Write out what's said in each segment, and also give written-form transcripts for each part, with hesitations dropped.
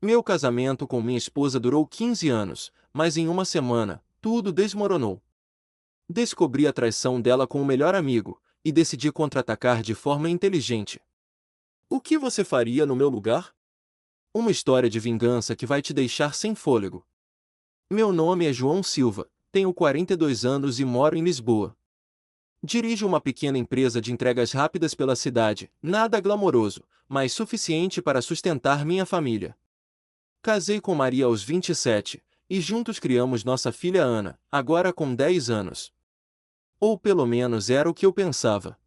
Meu casamento com minha esposa durou 15 anos, mas em uma semana, tudo desmoronou. Descobri a traição dela com o melhor amigo, e decidi contra-atacar de forma inteligente. O que você faria no meu lugar? Uma história de vingança que vai te deixar sem fôlego. Meu nome é João Silva, tenho 42 anos e moro em Lisboa. Dirijo uma pequena empresa de entregas rápidas pela cidade, nada glamouroso, mas suficiente para sustentar minha família. Casei com Maria aos 27, e juntos criamos nossa filha Ana, agora com 10 anos. Ou pelo menos era o que eu pensava.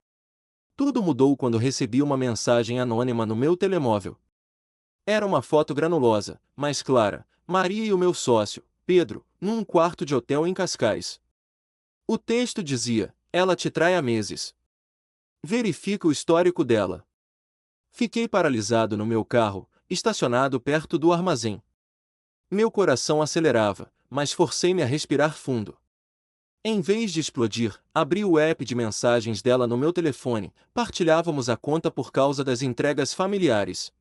Tudo mudou quando recebi uma mensagem anônima no meu telemóvel. Era uma foto granulosa, mas clara, Maria e o meu sócio, Pedro, num quarto de hotel em Cascais. O texto dizia: ela te trai há meses. Verifica o histórico dela. Fiquei paralisado no meu carro, estacionado perto do armazém. Meu coração acelerava, mas forcei-me a respirar fundo. Em vez de explodir, abri o app de mensagens dela no meu telefone, partilhávamos a conta por causa das entregas familiares.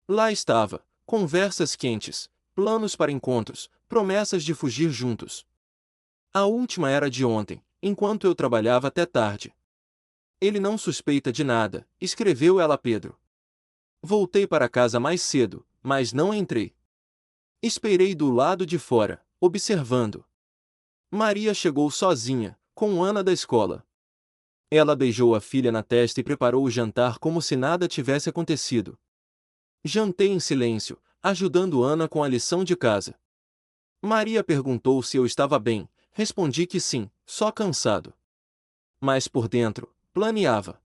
Lá estava, conversas quentes, planos para encontros, promessas de fugir juntos. A última era de ontem, enquanto eu trabalhava até tarde. Ele não suspeita de nada, escreveu ela a Pedro. Voltei para casa mais cedo, mas não entrei. Esperei do lado de fora, observando. Maria chegou sozinha, com Ana da escola. Ela beijou a filha na testa e preparou o jantar como se nada tivesse acontecido. Jantei em silêncio, ajudando Ana com a lição de casa. Maria perguntou se eu estava bem, respondi que sim, só cansado. Mas por dentro, planeava.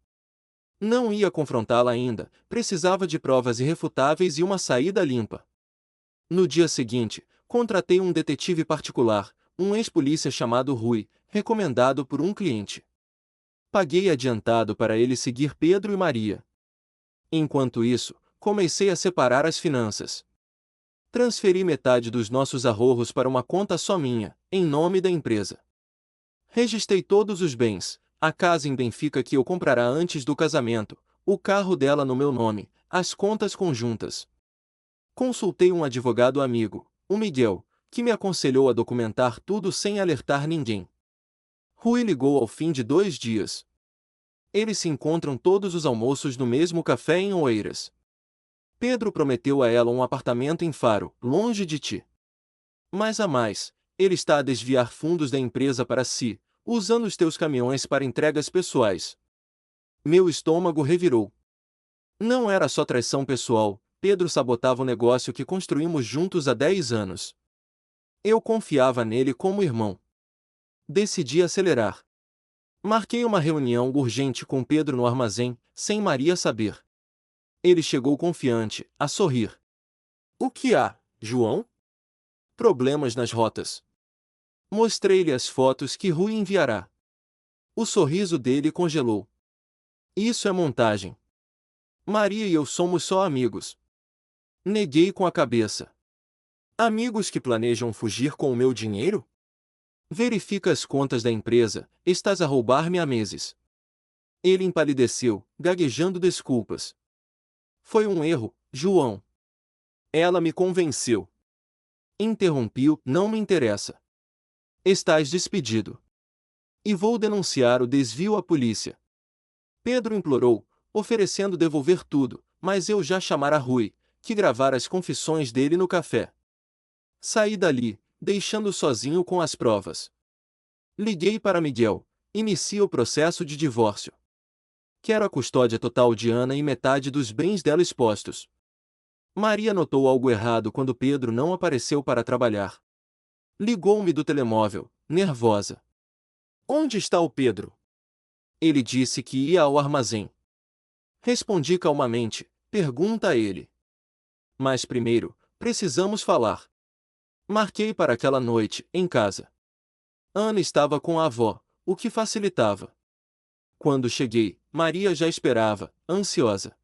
Não ia confrontá-la ainda, precisava de provas irrefutáveis e uma saída limpa. No dia seguinte, contratei um detetive particular, um ex-polícia chamado Rui, recomendado por um cliente. Paguei adiantado para ele seguir Pedro e Maria. Enquanto isso, comecei a separar as finanças. Transferi metade dos nossos ahorros para uma conta só minha, em nome da empresa. Registrei todos os bens, a casa em Benfica que eu comprará antes do casamento, o carro dela no meu nome, as contas conjuntas. Consultei um advogado amigo, o Miguel, que me aconselhou a documentar tudo sem alertar ninguém. Rui ligou ao fim de 2 dias. Eles se encontram todos os almoços no mesmo café em Oeiras. Pedro prometeu a ela um apartamento em Faro, longe de ti. Mas a mais, ele está a desviar fundos da empresa para si, usando os teus caminhões para entregas pessoais. Meu estômago revirou. Não era só traição pessoal, Pedro sabotava o negócio que construímos juntos há 10 anos. Eu confiava nele como irmão. Decidi acelerar. Marquei uma reunião urgente com Pedro no armazém, sem Maria saber. Ele chegou confiante, a sorrir. O que há, João? Problemas nas rotas. Mostrei-lhe as fotos que Rui enviará. O sorriso dele congelou. Isso é montagem. Maria e eu somos só amigos. Neguei com a cabeça. Amigos que planejam fugir com o meu dinheiro? Verifica as contas da empresa, estás a roubar-me há meses. Ele empalideceu, gaguejando desculpas. Foi um erro, João. Ela me convenceu. Interrompi-o, não me interessa. Estás despedido. E vou denunciar o desvio à polícia. Pedro implorou, oferecendo devolver tudo, mas eu já chamara Rui, que gravara as confissões dele no café. Saí dali, deixando sozinho com as provas. Liguei para Miguel. Inicia o processo de divórcio. Quero a custódia total de Ana e metade dos bens dela expostos. Maria notou algo errado quando Pedro não apareceu para trabalhar. Ligou-me do telemóvel, nervosa. Onde está o Pedro? Ele disse que ia ao armazém. Respondi calmamente, pergunta a ele. Mas primeiro, precisamos falar. Marquei para aquela noite, em casa. Ana estava com a avó, o que facilitava. Quando cheguei, Maria já esperava, ansiosa.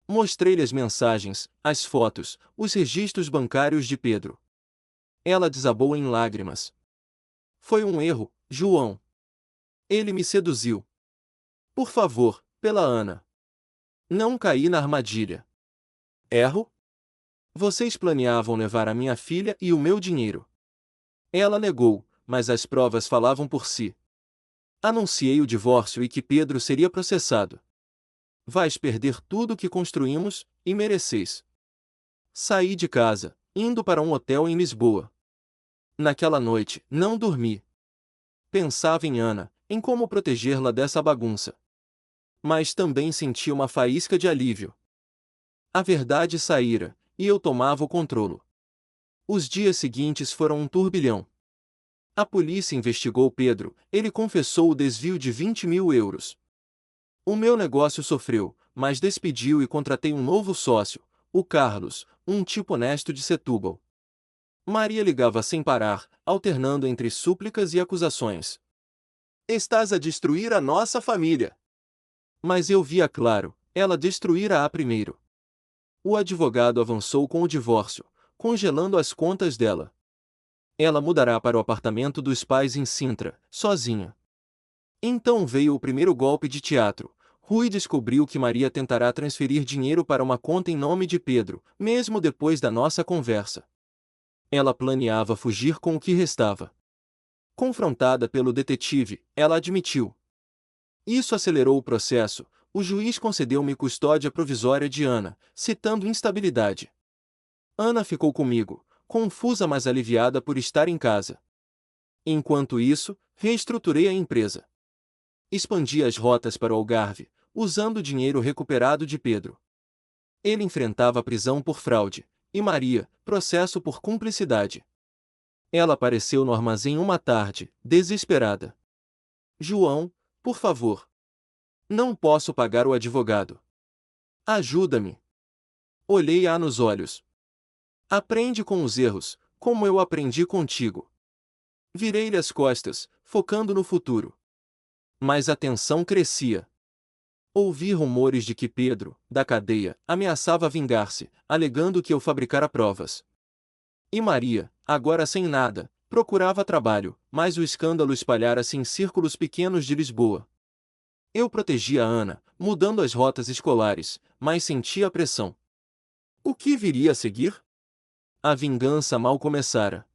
Mostrei-lhe as mensagens, as fotos, os registros bancários de Pedro. Ela desabou em lágrimas. Foi um erro, João. Ele me seduziu. Por favor, pela Ana. Não caí na armadilha. Erro? Vocês planeavam levar a minha filha e o meu dinheiro. Ela negou, mas as provas falavam por si. Anunciei o divórcio e que Pedro seria processado. Vais perder tudo o que construímos, e mereceis. Saí de casa, indo para um hotel em Lisboa. Naquela noite, não dormi. Pensava em Ana, em como protegê-la dessa bagunça. Mas também senti uma faísca de alívio. A verdade saíra, e eu tomava o controlo. Os dias seguintes foram um turbilhão. A polícia investigou Pedro, ele confessou o desvio de 20.000 euros. O meu negócio sofreu, mas despediu e contratei um novo sócio, o Carlos, um tipo honesto de Setúbal. Maria ligava sem parar, alternando entre súplicas e acusações. Estás a destruir a nossa família. Mas eu via claro, ela destruíra-a primeiro. O advogado avançou com o divórcio, congelando as contas dela. Ela mudará para o apartamento dos pais em Sintra, sozinha. Então veio o primeiro golpe de teatro. Rui descobriu que Maria tentará transferir dinheiro para uma conta em nome de Pedro, mesmo depois da nossa conversa. Ela planeava fugir com o que restava. Confrontada pelo detetive, ela admitiu. Isso acelerou o processo. O juiz concedeu-me custódia provisória de Ana, citando instabilidade. Ana ficou comigo, confusa mas aliviada por estar em casa. Enquanto isso, reestruturei a empresa. Expandi as rotas para o Algarve, usando o dinheiro recuperado de Pedro. Ele enfrentava a prisão por fraude, e Maria, processo por cumplicidade. Ela apareceu no armazém uma tarde, desesperada. João, por favor. Não posso pagar o advogado. Ajuda-me. Olhei-a nos olhos. Aprende com os erros, como eu aprendi contigo. Virei-lhe as costas, focando no futuro. Mas a tensão crescia. Ouvi rumores de que Pedro, da cadeia, ameaçava vingar-se, alegando que eu fabricara provas. E Maria, agora sem nada, procurava trabalho, mas o escândalo espalhara-se em círculos pequenos de Lisboa. Eu protegia Ana, mudando as rotas escolares, mas sentia a pressão. O que viria a seguir? A vingança mal começara.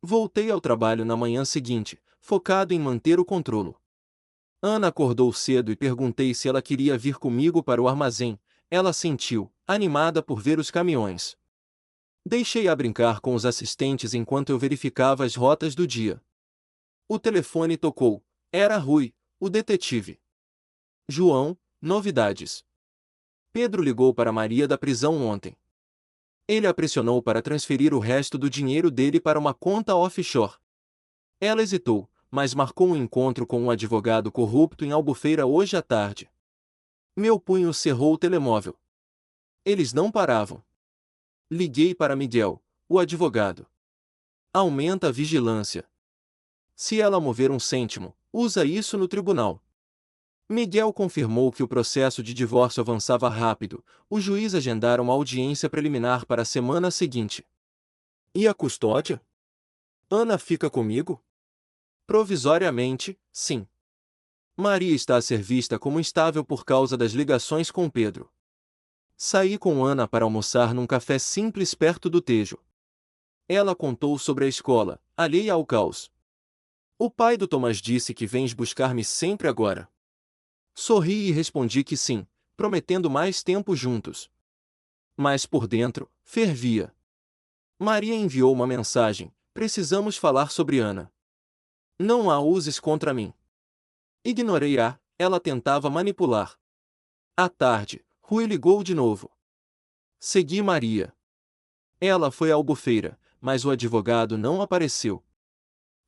Voltei ao trabalho na manhã seguinte, focado em manter o controlo. Ana acordou cedo e perguntei se ela queria vir comigo para o armazém. Ela sentiu, animada por ver os caminhões. Deixei-a brincar com os assistentes enquanto eu verificava as rotas do dia. O telefone tocou. Era Rui, o detetive. João, novidades. Pedro ligou para Maria da prisão ontem. Ele a pressionou para transferir o resto do dinheiro dele para uma conta offshore. Ela hesitou, mas marcou um encontro com um advogado corrupto em Albufeira hoje à tarde. Meu punho cerrou o telemóvel. Eles não paravam. Liguei para Miguel, o advogado. Aumenta a vigilância. Se ela mover um cêntimo, usa isso no tribunal. Miguel confirmou que o processo de divórcio avançava rápido. O juiz agendara uma audiência preliminar para a semana seguinte. E a custódia? Ana fica comigo? Provisoriamente, sim. Maria está a ser vista como instável por causa das ligações com Pedro. Saí com Ana para almoçar num café simples perto do Tejo. Ela contou sobre a escola, alheia ao caos. O pai do Tomás disse que vens buscar-me sempre agora. Sorri e respondi que sim, prometendo mais tempo juntos. Mas por dentro, fervia. Maria enviou uma mensagem: precisamos falar sobre Ana. Não a uses contra mim. Ignorei-a, ela tentava manipular. À tarde, Rui ligou de novo. Segui Maria. Ela foi à Albufeira, mas o advogado não apareceu.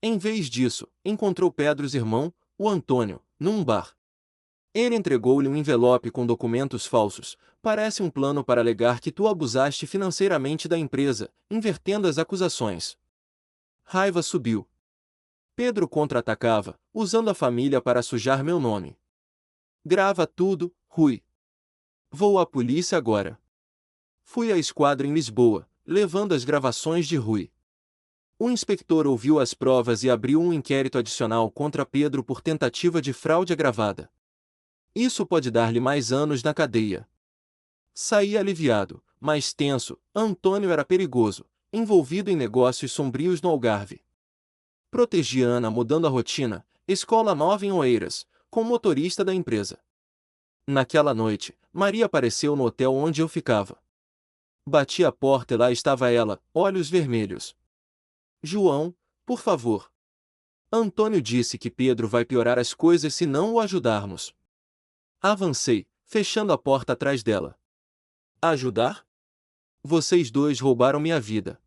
Em vez disso, encontrou Pedro's irmão, o Antônio, num bar. Ele entregou-lhe um envelope com documentos falsos. Parece um plano para alegar que tu abusaste financeiramente da empresa, invertendo as acusações. Raiva subiu. Pedro contra-atacava, usando a família para sujar meu nome. Grava tudo, Rui. Vou à polícia agora. Fui à esquadra em Lisboa, levando as gravações de Rui. O inspetor ouviu as provas e abriu um inquérito adicional contra Pedro por tentativa de fraude agravada. Isso pode dar-lhe mais anos na cadeia. Saí aliviado, mais tenso. Antônio era perigoso, envolvido em negócios sombrios no Algarve. Protegi Ana mudando a rotina, escola nova em Oeiras, com o motorista da empresa. Naquela noite, Maria apareceu no hotel onde eu ficava. Bati a porta e lá estava ela, olhos vermelhos. João, por favor. Antônio disse que Pedro vai piorar as coisas se não o ajudarmos. Avancei, fechando a porta atrás dela. Ajudar? Vocês dois roubaram minha vida.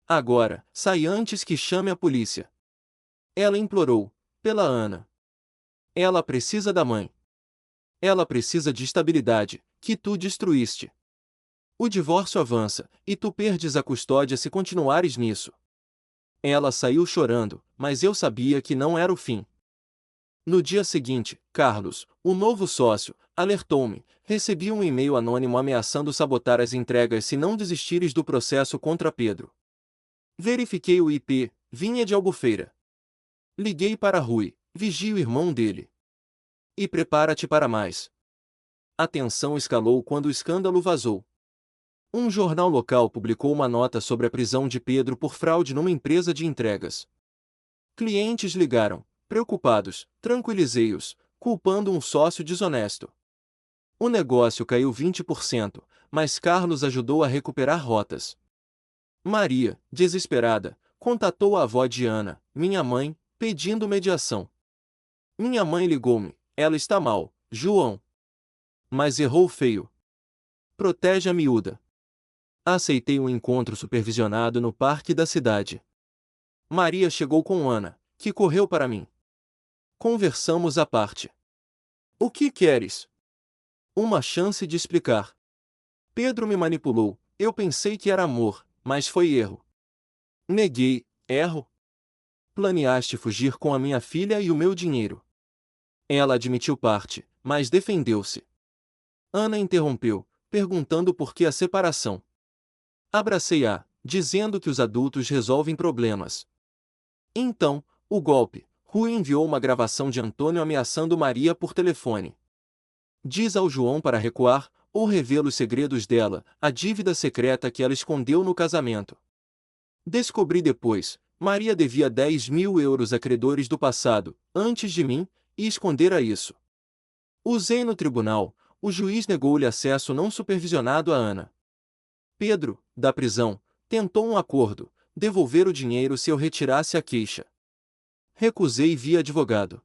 Agora, sai antes que chame a polícia. Ela implorou, pela Ana. Ela precisa da mãe. Ela precisa de estabilidade, que tu destruíste. O divórcio avança, e tu perdes a custódia se continuares nisso. Ela saiu chorando, mas eu sabia que não era o fim. No dia seguinte, Carlos, o novo sócio, alertou-me. Recebi um e-mail anônimo ameaçando sabotar as entregas se não desistires do processo contra Pedro. Verifiquei o IP, vinha de Albufeira. Liguei para Rui, vigia o irmão dele. E prepara-te para mais. A tensão escalou quando o escândalo vazou. Um jornal local publicou uma nota sobre a prisão de Pedro por fraude numa empresa de entregas. Clientes ligaram, preocupados, tranquilizei-os, culpando um sócio desonesto. O negócio caiu 20%, mas Carlos ajudou a recuperar rotas. Maria, desesperada, contatou a avó de Ana, minha mãe, pedindo mediação. Minha mãe ligou-me, ela está mal, João. Mas errou feio. Protege a miúda. Aceitei um encontro supervisionado no parque da cidade. Maria chegou com Ana, que correu para mim. Conversamos à parte. O que queres? Uma chance de explicar. Pedro me manipulou, eu pensei que era amor, mas foi erro. Neguei, erro? Planeaste fugir com a minha filha e o meu dinheiro. Ela admitiu parte, mas defendeu-se. Ana interrompeu, perguntando por que a separação. Abracei-a, dizendo que os adultos resolvem problemas. Então, o golpe. Rui enviou uma gravação de Antônio ameaçando Maria por telefone. Diz ao João para recuar, ou revela os segredos dela, a dívida secreta que ela escondeu no casamento. Descobri depois, Maria devia 10.000 euros a credores do passado, antes de mim, e escondera isso. Usei no tribunal, o juiz negou-lhe acesso não supervisionado a Ana. Pedro, da prisão, tentou um acordo, devolver o dinheiro se eu retirasse a queixa. Recusei via advogado.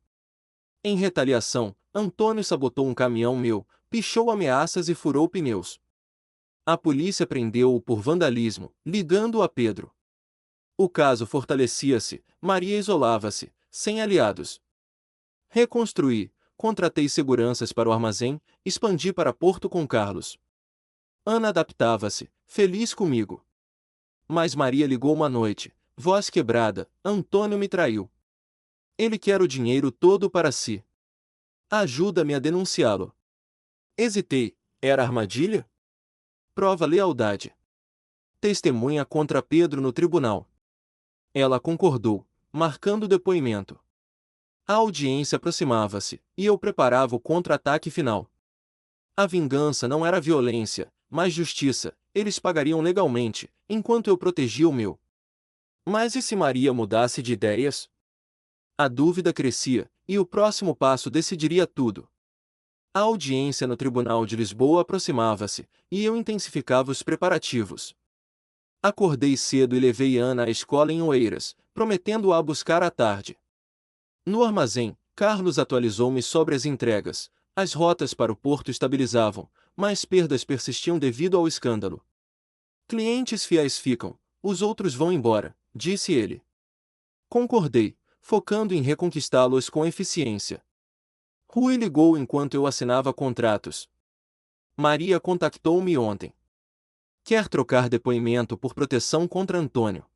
Em retaliação, Antônio sabotou um caminhão meu, pichou ameaças e furou pneus. A polícia prendeu-o por vandalismo, ligando-o a Pedro. O caso fortalecia-se, Maria isolava-se, sem aliados. Reconstruí, contratei seguranças para o armazém, expandi para Porto com Carlos. Ana adaptava-se, feliz comigo. Mas Maria ligou uma noite, voz quebrada, Antônio me traiu. Ele quer o dinheiro todo para si. Ajuda-me a denunciá-lo. Hesitei, era armadilha? Prova lealdade. Testemunha contra Pedro no tribunal. Ela concordou, marcando o depoimento. A audiência aproximava-se, e eu preparava o contra-ataque final. A vingança não era violência, mas justiça, eles pagariam legalmente, enquanto eu protegia o meu. Mas e se Maria mudasse de ideias? A dúvida crescia, e o próximo passo decidiria tudo. A audiência no Tribunal de Lisboa aproximava-se, e eu intensificava os preparativos. Acordei cedo e levei Ana à escola em Oeiras, prometendo-a buscar à tarde. No armazém, Carlos atualizou-me sobre as entregas. As rotas para o porto estabilizavam, mas perdas persistiam devido ao escândalo. Clientes fiéis ficam, os outros vão embora, disse ele. Concordei, focando em reconquistá-los com eficiência. Rui ligou enquanto eu assinava contratos. Maria contactou-me ontem. Quer trocar depoimento por proteção contra Antônio.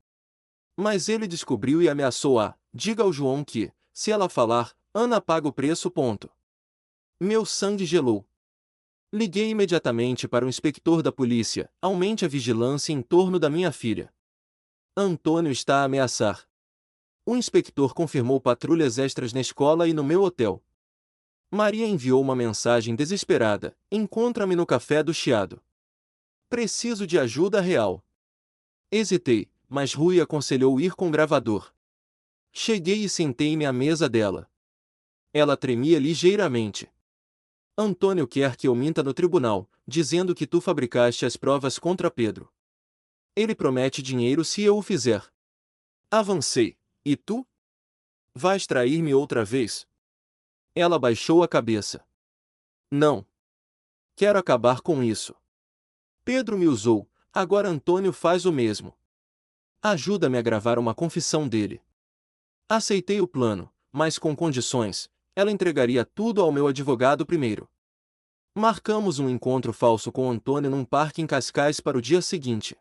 Mas ele descobriu e ameaçou diga ao João que, se ela falar, Ana paga o preço. Meu sangue gelou. Liguei imediatamente para o inspector da polícia, aumente a vigilância em torno da minha filha. Antônio está a ameaçar. O inspector confirmou patrulhas extras na escola e no meu hotel. Maria enviou uma mensagem desesperada, encontra-me no café do Chiado. Preciso de ajuda real. Hesitei, mas Rui aconselhou ir com gravador. Cheguei e sentei-me à mesa dela. Ela tremia ligeiramente. Antônio quer que eu minta no tribunal, dizendo que tu fabricaste as provas contra Pedro. Ele promete dinheiro se eu o fizer. Avancei. E tu? Vais trair-me outra vez? Ela baixou a cabeça. Não. Quero acabar com isso. Pedro me usou, agora Antônio faz o mesmo. Ajuda-me a gravar uma confissão dele. Aceitei o plano, mas com condições. Ela entregaria tudo ao meu advogado primeiro. Marcamos um encontro falso com Antônio num parque em Cascais para o dia seguinte.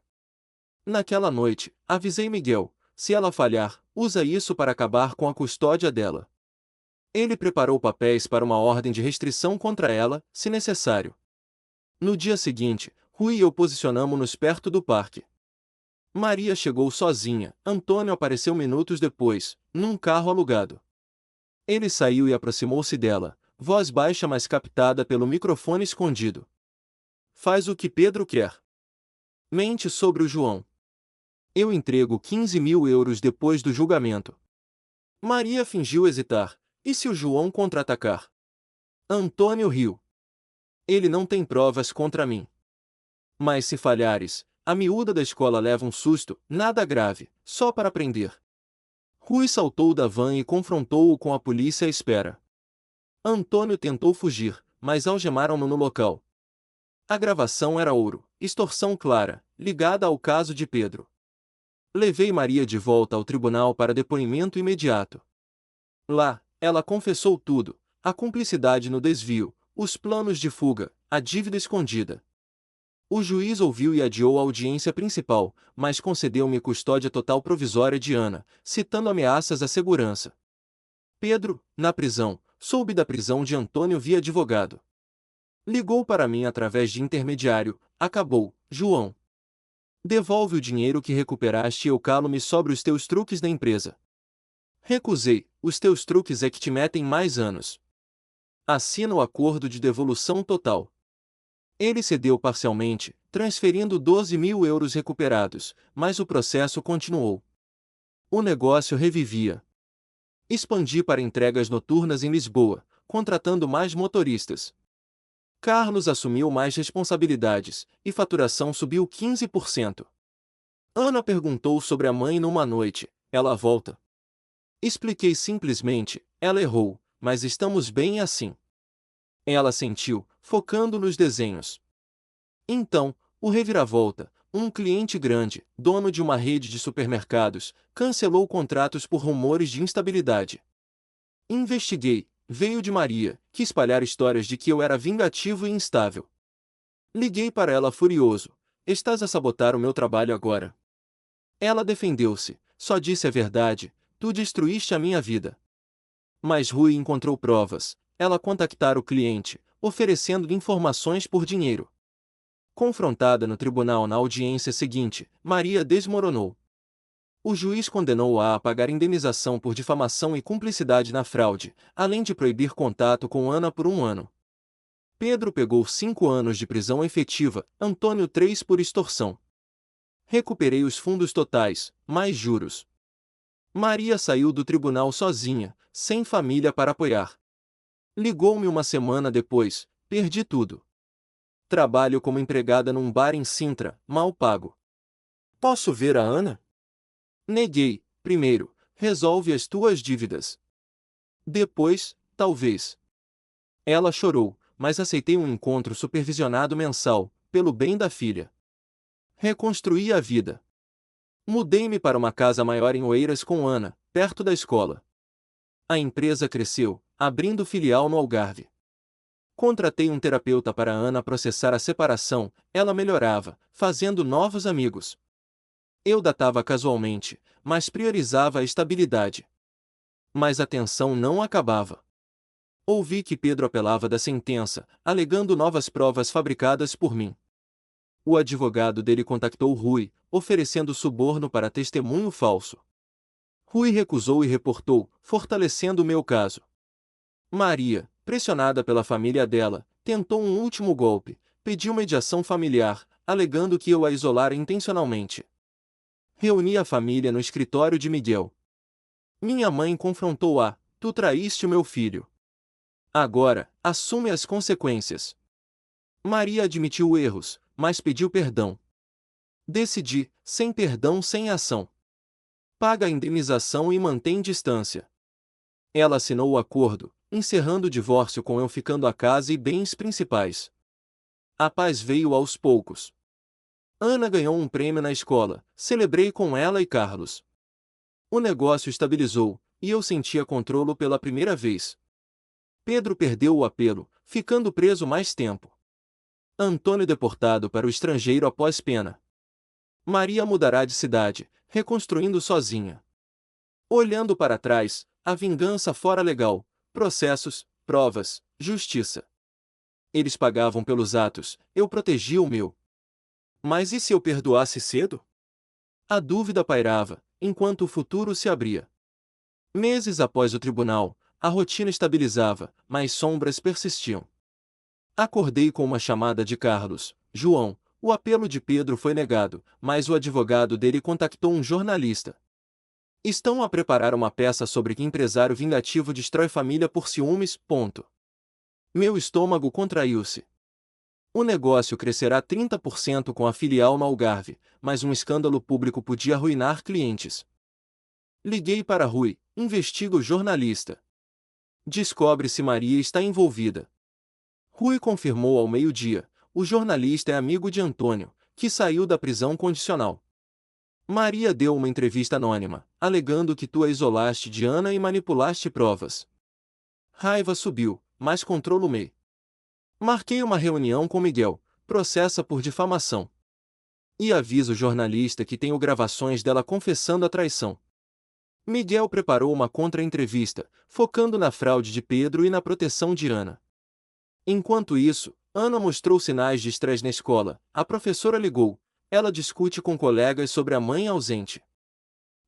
Naquela noite, avisei Miguel, se ela falhar, usa isso para acabar com a custódia dela. Ele preparou papéis para uma ordem de restrição contra ela, se necessário. No dia seguinte, Rui e eu posicionamo-nos perto do parque. Maria chegou sozinha, Antônio apareceu minutos depois, num carro alugado. Ele saiu e aproximou-se dela, voz baixa mas captada pelo microfone escondido. Faz o que Pedro quer. Mente sobre o João. Eu entrego 15.000 euros depois do julgamento. Maria fingiu hesitar. E se o João contra-atacar? Antônio riu. Ele não tem provas contra mim. Mas se falhares, a miúda da escola leva um susto, nada grave, só para prender. Rui saltou da van e confrontou-o com a polícia à espera. Antônio tentou fugir, mas algemaram-no no local. A gravação era ouro, extorsão clara, ligada ao caso de Pedro. Levei Maria de volta ao tribunal para depoimento imediato. Lá, ela confessou tudo, a cumplicidade no desvio, os planos de fuga, a dívida escondida. O juiz ouviu e adiou a audiência principal, mas concedeu-me custódia total provisória de Ana, citando ameaças à segurança. Pedro, na prisão, soube da prisão de Antônio via advogado. Ligou para mim através de intermediário, acabou, João. Devolve o dinheiro que recuperaste e eu calo-me sobre os teus truques da empresa. Recusei, os teus truques é que te metem mais anos. Assina o acordo de devolução total. Ele cedeu parcialmente, transferindo 12.000 euros recuperados, mas o processo continuou. O negócio revivia. Expandi para entregas noturnas em Lisboa, contratando mais motoristas. Carlos assumiu mais responsabilidades, e faturação subiu 15%. Ana perguntou sobre a mãe numa noite, ela volta. Expliquei simplesmente, ela errou, mas estamos bem assim. Ela sentiu, focando nos desenhos. Então, o reviravolta, um cliente grande, dono de uma rede de supermercados, cancelou contratos por rumores de instabilidade. Investiguei, veio de Maria, que espalhar histórias de que eu era vingativo e instável. Liguei para ela furioso. Estás a sabotar o meu trabalho agora. Ela defendeu-se, só disse a verdade, tu destruíste a minha vida. Mas Rui encontrou provas, ela contactar o cliente, oferecendo-lhe informações por dinheiro. Confrontada no tribunal na audiência seguinte, Maria desmoronou. O juiz condenou-a a pagar indenização por difamação e cumplicidade na fraude, além de proibir contato com Ana por 1 ano. Pedro pegou 5 anos de prisão efetiva, Antônio 3 por extorsão. Recuperei os fundos totais, mais juros. Maria saiu do tribunal sozinha, sem família para apoiar. Ligou-me uma semana depois, perdi tudo. Trabalho como empregada num bar em Sintra, mal pago. Posso ver a Ana? Neguei, primeiro, resolve as tuas dívidas. Depois, talvez. Ela chorou, mas aceitei um encontro supervisionado mensal, pelo bem da filha. Reconstruí a vida. Mudei-me para uma casa maior em Oeiras com Ana, perto da escola. A empresa cresceu, abrindo filial no Algarve. Contratei um terapeuta para Ana processar a separação, ela melhorava, fazendo novos amigos. Eu datava casualmente, mas priorizava a estabilidade. Mas a tensão não acabava. Ouvi que Pedro apelava da sentença, alegando novas provas fabricadas por mim. O advogado dele contactou Rui, oferecendo suborno para testemunho falso. Rui recusou e reportou, fortalecendo o meu caso. Maria, pressionada pela família dela, tentou um último golpe, pediu mediação familiar, alegando que eu a isolara intencionalmente. Reuni a família no escritório de Miguel. Minha mãe confrontou-a: tu traíste o meu filho. Agora, assume as consequências. Maria admitiu erros, mas pediu perdão. Decidi, sem perdão sem ação. Paga a indenização e mantém distância. Ela assinou o acordo, encerrando o divórcio com eu ficando a casa e bens principais. A paz veio aos poucos. Ana ganhou um prêmio na escola, celebrei com ela e Carlos. O negócio estabilizou, e eu sentia controlo pela primeira vez. Pedro perdeu o apelo, ficando preso mais tempo. Antônio deportado para o estrangeiro após pena. Maria mudará de cidade, reconstruindo sozinha. Olhando para trás, a vingança fora legal, processos, provas, justiça. Eles pagavam pelos atos, eu protegia o meu. Mas e se eu perdoasse cedo? A dúvida pairava, enquanto o futuro se abria. Meses após o tribunal, a rotina estabilizava, mas sombras persistiam. Acordei com uma chamada de Carlos: João, o apelo de Pedro foi negado, mas o advogado dele contactou um jornalista. Estão a preparar uma peça sobre que empresário vingativo destrói família por ciúmes. Meu estômago contraiu-se. O negócio crescerá 30% com a filial no Algarve, mas um escândalo público podia arruinar clientes. Liguei para Rui, investiga o jornalista. Descobre se Maria está envolvida. Rui confirmou ao meio-dia: o jornalista é amigo de Antônio, que saiu da prisão condicional. Maria deu uma entrevista anônima, alegando que tu a isolaste de Ana e manipulaste provas. Raiva subiu, mas controlo-me. Marquei uma reunião com Miguel, processa por difamação. E aviso o jornalista que tenho gravações dela confessando a traição. Miguel preparou uma contra-entrevista, focando na fraude de Pedro e na proteção de Ana. Enquanto isso, Ana mostrou sinais de estresse na escola, a professora ligou. Ela discute com colegas sobre a mãe ausente.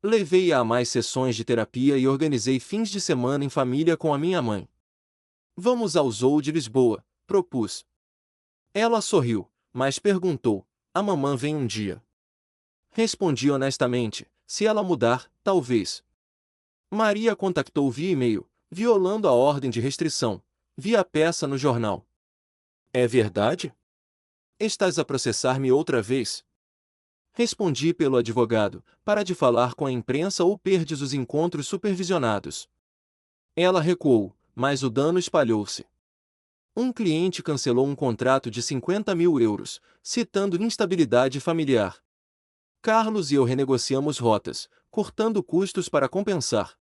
Levei-a a mais sessões de terapia e organizei fins de semana em família com a minha mãe. Vamos ao Zoo de Lisboa, propus. Ela sorriu, mas perguntou: a mamã vem um dia? Respondi honestamente: se ela mudar, talvez. Maria contactou via e-mail, violando a ordem de restrição. Vi a peça no jornal. É verdade? Estás a processar-me outra vez? Respondi pelo advogado: para de falar com a imprensa ou perdes os encontros supervisionados. Ela recuou, mas o dano espalhou-se. Um cliente cancelou um contrato de 50.000 euros, citando instabilidade familiar. Carlos e eu renegociamos rotas, cortando custos para compensar.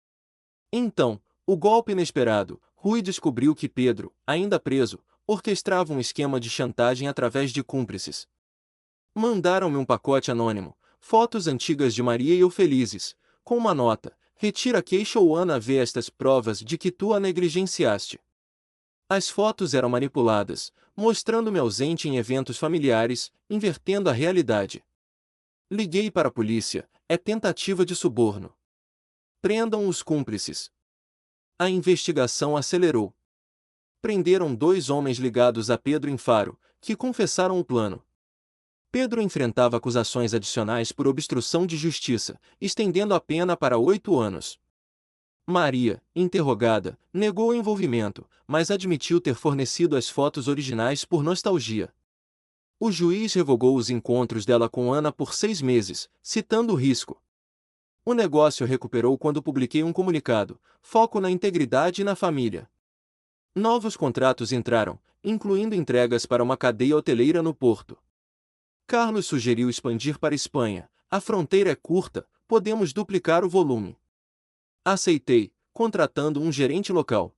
Então, o golpe inesperado: Rui descobriu que Pedro, ainda preso, orquestrava um esquema de chantagem através de cúmplices. Mandaram-me um pacote anônimo, fotos antigas de Maria e eu felizes, com uma nota: retira a queixa ou Ana vê estas provas de que tu a negligenciaste. As fotos eram manipuladas, mostrando-me ausente em eventos familiares, invertendo a realidade. Liguei para a polícia: é tentativa de suborno. Prendam os cúmplices. A investigação acelerou. Prenderam 2 homens ligados a Pedro em Faro, que confessaram o plano. Pedro enfrentava acusações adicionais por obstrução de justiça, estendendo a pena para 8 anos. Maria, interrogada, negou o envolvimento, mas admitiu ter fornecido as fotos originais por nostalgia. O juiz revogou os encontros dela com Ana por 6 meses, citando o risco. O negócio recuperou quando publiquei um comunicado: foco na integridade e na família. Novos contratos entraram, incluindo entregas para uma cadeia hoteleira no Porto. Carlos sugeriu expandir para Espanha: a fronteira é curta, podemos duplicar o volume. Aceitei, contratando um gerente local.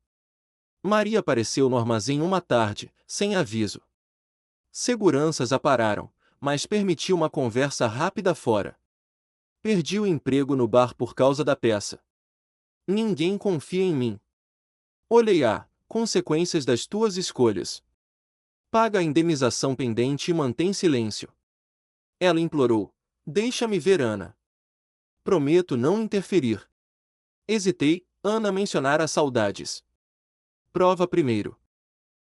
Maria apareceu no armazém uma tarde, sem aviso. Seguranças a pararam, mas permitiu uma conversa rápida fora. Perdi o emprego no bar por causa da peça. Ninguém confia em mim. Olhei a consequências das tuas escolhas. Paga a indenização pendente e mantém silêncio. Ela implorou: deixa-me ver Ana. Prometo não interferir. Hesitei, Ana mencionara saudades. Prova primeiro.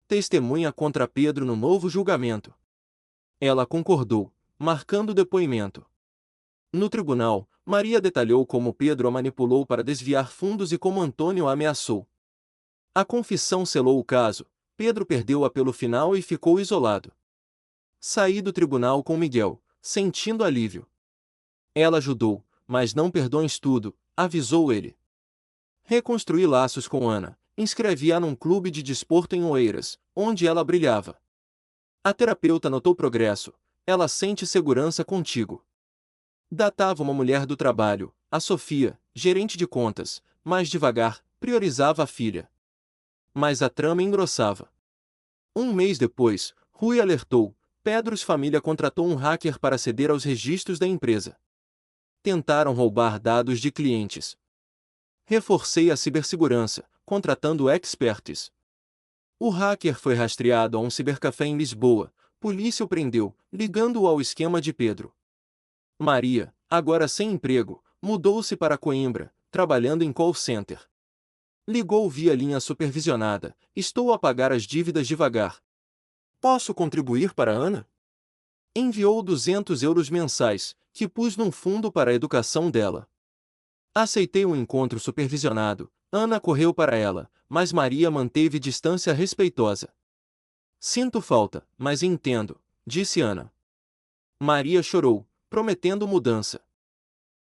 Testemunha contra Pedro no novo julgamento. Ela concordou, marcando o depoimento. No tribunal, Maria detalhou como Pedro a manipulou para desviar fundos e como Antônio a ameaçou. A confissão selou o caso. Pedro perdeu o apelo final e ficou isolado. Saí do tribunal com Miguel, sentindo alívio. Ela ajudou, mas não perdões tudo, avisou ele. Reconstruí laços com Ana, inscrevi-a num clube de desporto em Oeiras, onde ela brilhava. A terapeuta notou progresso, ela sente segurança contigo. Datava uma mulher do trabalho, a Sofia, gerente de contas, mais devagar, priorizava a filha. Mas a trama engrossava. Um mês depois, Rui alertou, Pedros Família contratou um hacker para aceder aos registros da empresa. Tentaram roubar dados de clientes. Reforcei a cibersegurança, contratando experts. O hacker foi rastreado a um cibercafé em Lisboa, polícia o prendeu, ligando-o ao esquema de Pedro. Maria, agora sem emprego, mudou-se para Coimbra, trabalhando em call center. Ligou via linha supervisionada, estou a pagar as dívidas devagar. Posso contribuir para Ana? Enviou 200 euros mensais, que pus num fundo para a educação dela. Aceitei um encontro supervisionado, Ana correu para ela, mas Maria manteve distância respeitosa. Sinto falta, mas entendo, disse Ana. Maria chorou, prometendo mudança.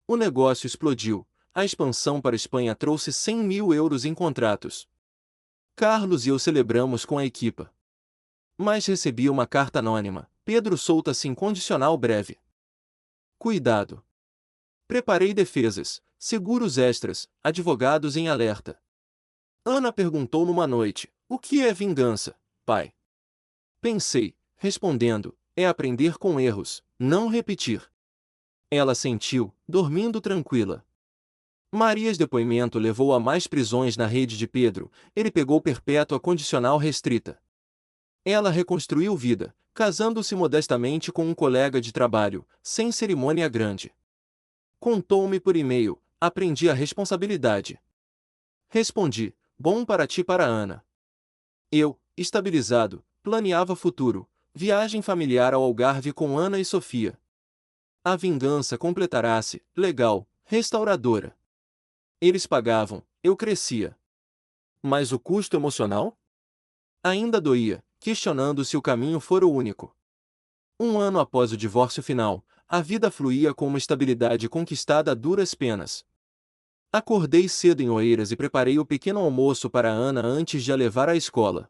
O negócio explodiu, a expansão para a Espanha trouxe 100 mil euros em contratos. Carlos e eu celebramos com a equipa. Mas recebi uma carta anônima, Pedro solta-se incondicional breve. Cuidado. Preparei defesas, seguros extras, advogados em alerta. Ana perguntou numa noite, o que é vingança, pai? Pensei, respondendo, é aprender com erros, não repetir. Ela sentiu, dormindo tranquila. Marias depoimento levou a mais prisões na rede de Pedro, ele pegou perpétua condicional restrita. Ela reconstruiu vida, casando-se modestamente com um colega de trabalho, sem cerimônia grande. Contou-me por e-mail, aprendi a responsabilidade. Respondi, bom para ti e para Ana. Eu, estabilizado, planeava futuro, viagem familiar ao Algarve com Ana e Sofia. A vingança completará-se, legal, restauradora. Eles pagavam, eu crescia. Mas o custo emocional? Ainda doía, questionando se o caminho fora o único. Um ano após o divórcio final, a vida fluía com uma estabilidade conquistada a duras penas. Acordei cedo em Oeiras e preparei o pequeno almoço para Ana antes de a levar à escola.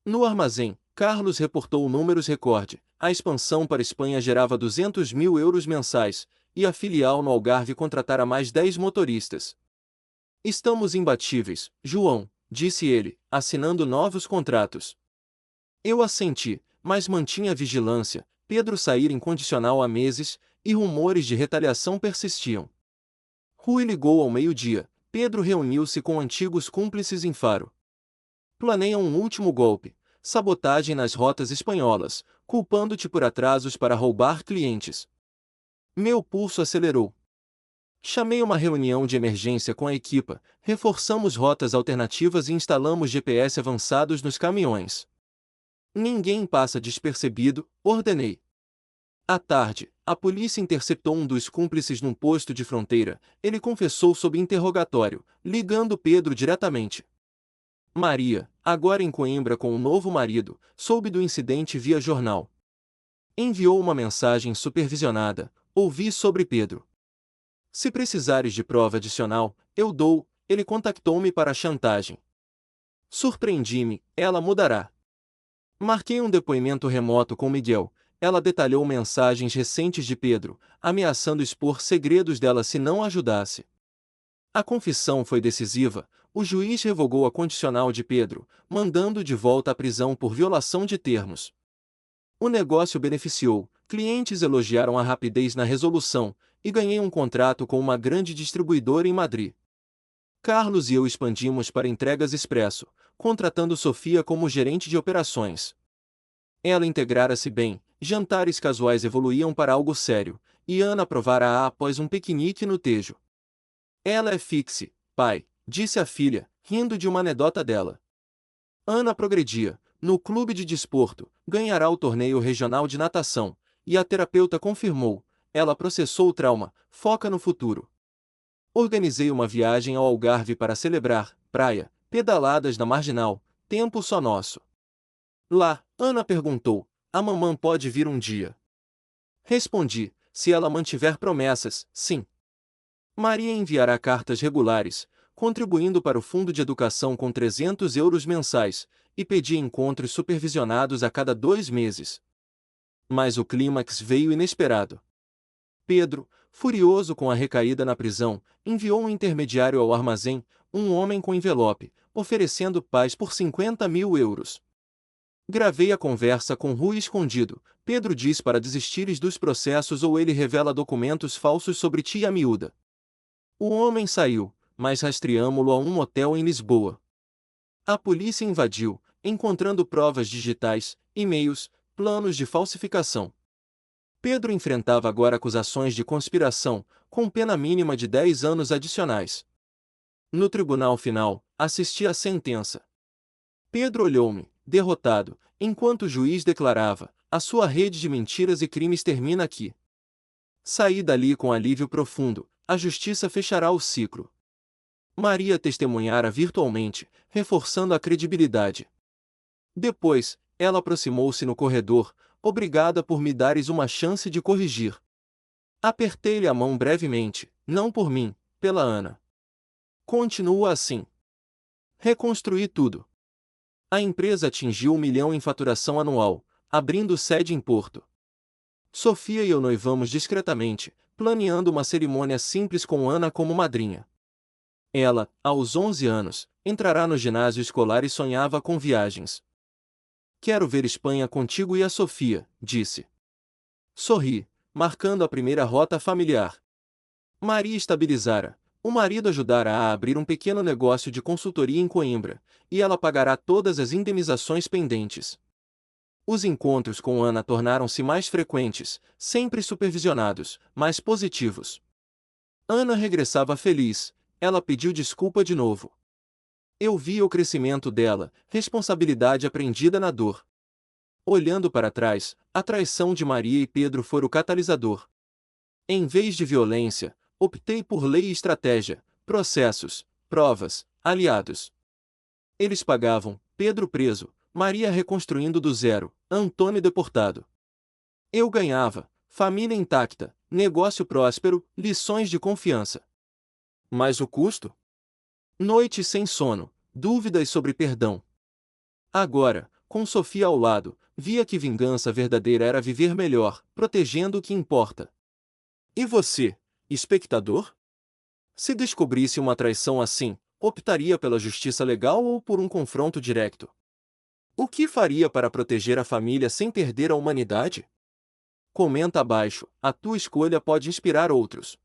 No armazém, Carlos reportou números recorde, a expansão para a Espanha gerava 200 mil euros mensais, e a filial no Algarve contratara mais 10 motoristas. Estamos imbatíveis, João, disse ele, assinando novos contratos. Eu assenti, mas mantinha vigilância, Pedro saíra incondicional há meses, e rumores de retaliação persistiam. Rui ligou ao meio-dia, Pedro reuniu-se com antigos cúmplices em Faro. Planeiam um último golpe, sabotagem nas rotas espanholas, culpando-te por atrasos para roubar clientes. Meu pulso acelerou. Chamei uma reunião de emergência com a equipa, reforçamos rotas alternativas e instalamos GPS avançados nos caminhões. Ninguém passa despercebido, ordenei. À tarde, a polícia interceptou um dos cúmplices num posto de fronteira, ele confessou sob interrogatório, ligando Pedro diretamente. Maria, agora em Coimbra com o novo marido, soube do incidente via jornal. Enviou uma mensagem supervisionada, ouvi sobre Pedro. Se precisares de prova adicional, eu dou, ele contactou-me para a chantagem. Surpreendi-me, ela mudará. Marquei um depoimento remoto com Miguel, ela detalhou mensagens recentes de Pedro, ameaçando expor segredos dela se não ajudasse. A confissão foi decisiva, o juiz revogou a condicional de Pedro, mandando de volta à prisão por violação de termos. O negócio beneficiou, clientes elogiaram a rapidez na resolução, e ganhei um contrato com uma grande distribuidora em Madrid. Carlos e eu expandimos para entregas expresso, contratando Sofia como gerente de operações. Ela integrara-se bem, jantares casuais evoluíam para algo sério, e Ana aprovara-a após um piquenique no Tejo. Ela é fixe, pai, disse a filha, rindo de uma anedota dela. Ana progredia, no clube de desporto, ganhará o torneio regional de natação, e a terapeuta confirmou, ela processou o trauma, foca no futuro. Organizei uma viagem ao Algarve para celebrar, praia, pedaladas na Marginal, tempo só nosso. Lá, Ana perguntou, a mamã pode vir um dia? Respondi, se ela mantiver promessas, sim. Maria enviará cartas regulares, contribuindo para o Fundo de Educação com 300 euros mensais, e pedi encontros supervisionados a cada 2 meses. Mas o clímax veio inesperado. Pedro, furioso com a recaída na prisão, enviou um intermediário ao armazém, um homem com envelope, oferecendo paz por 50 mil euros. Gravei a conversa com Rui escondido. Pedro diz para desistires dos processos ou ele revela documentos falsos sobre ti e a miúda. O homem saiu, mas rastreamo-lo a um motel em Lisboa. A polícia invadiu, encontrando provas digitais, e-mails, planos de falsificação. Pedro enfrentava agora acusações de conspiração, com pena mínima de 10 anos adicionais. No tribunal final, assisti à sentença. Pedro olhou-me, derrotado, enquanto o juiz declarava, a sua rede de mentiras e crimes termina aqui. Saí dali com alívio profundo, a justiça fechará o ciclo. Maria testemunhara virtualmente, reforçando a credibilidade. Depois, ela aproximou-se no corredor, obrigada por me dares uma chance de corrigir. Apertei-lhe a mão brevemente, não por mim, pela Ana. Continua assim. Reconstruí tudo. A empresa atingiu 1 milhão em faturação anual, abrindo sede em Porto. Sofia e eu noivamos discretamente, planeando uma cerimônia simples com Ana como madrinha. Ela, aos 11 anos, entrará no ginásio escolar e sonhava com viagens. Quero ver Espanha contigo e a Sofia, disse. Sorri, marcando a primeira rota familiar. Maria estabilizara. O marido ajudará a abrir um pequeno negócio de consultoria em Coimbra, e ela pagará todas as indenizações pendentes. Os encontros com Ana tornaram-se mais frequentes, sempre supervisionados, mais positivos. Ana regressava feliz, ela pediu desculpa de novo. Eu via o crescimento dela, responsabilidade aprendida na dor. Olhando para trás, a traição de Maria e Pedro foi o catalisador. Em vez de violência, optei por lei e estratégia, processos, provas, aliados. Eles pagavam, Pedro preso, Maria reconstruindo do zero, Antônio deportado. Eu ganhava, família intacta, negócio próspero, lições de confiança. Mas o custo? Noites sem sono, dúvidas sobre perdão. Agora, com Sofia ao lado, via que vingança verdadeira era viver melhor, protegendo o que importa. E você, espectador? Se descobrisse uma traição assim, optaria pela justiça legal ou por um confronto direto? O que faria para proteger a família sem perder a humanidade? Comenta abaixo, a tua escolha pode inspirar outros.